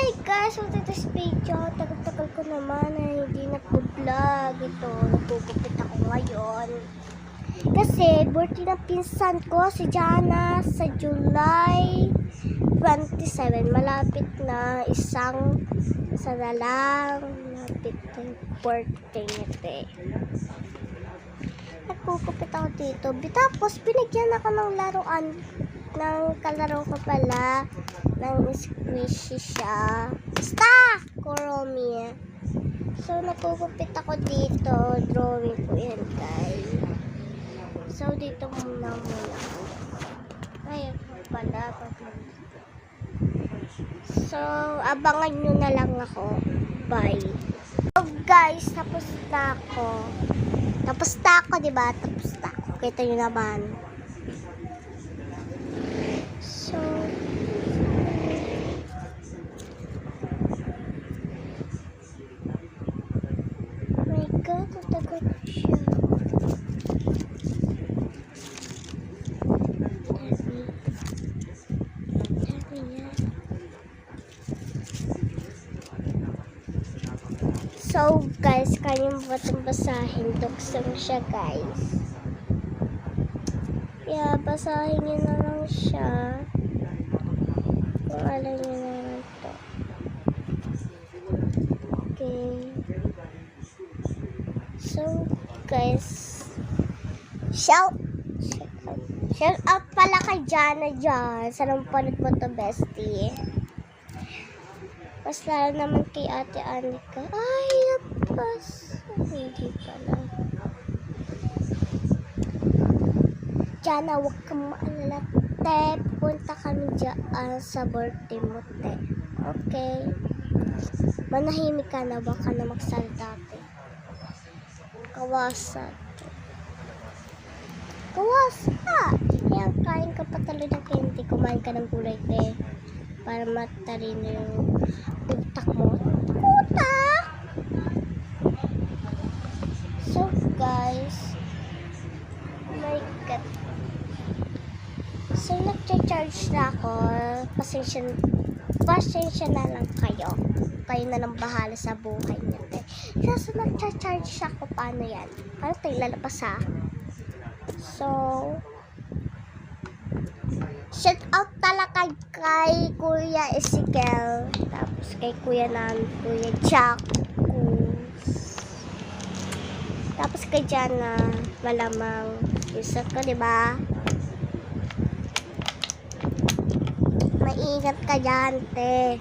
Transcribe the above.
Hi guys, for today's video, tagal-tagal ko naman na hindi nag-vlog. Ito, nagugupit ako ngayon. Kasi, birthday ng pinsan ko, si Jana, sa July 27. Malapit na isa na lang. Malapit na yung birthday nito eh. Nagugupit ako dito. Tapos, binigyan ako ng laruan. Ng kalaro ko pala ng squishy siya. Basta! Kuromi. So, nagkukupit ako dito. Drawing ko yan, guys. So, dito muna ako. Ay, pala. So, abangan nyo na lang ako. Bye. So, guys, tapos na ako. Diba? Tapos na ako. Kita nyo naman. So, my God, ang tagal na siya. Dami yan. So, guys, kanyang batang basahin. Duksong siya, guys. Yeah, basahin nyo na lang siya. Kung alam nyo naman to. Okay. So, guys. Shout out pala kay Jana dyan. Sa panood mo to, bestie. Mas lalo naman kay Ate Anika. Ay, napas. Hindi pala. Jana, huwag kang maalala, te. Punta kami dyan sa birthday mo, te. Okay? Manahimik ka na, baka na magsalita, te. Kawasa. Kawasa! Yan, kain ka pa talo ng candy. Kumain ka ng gulay, te. Para matalino yung utak mo. Utak! So, guys. Oh my God. So, nag-charge na ako. Pasensya na lang kayo. Kayo na lang bahala sa buhay niyo. Kasi nag-charge ako. Paano yan? Paano tayo lalabas ha? So, shout out talaga kay Kuya Ezekiel. Tapos kay Kuya namin, Kuya Jack. Tapos kay Jana, malamang. Isa ko, diba? Maingat ka dyan, te.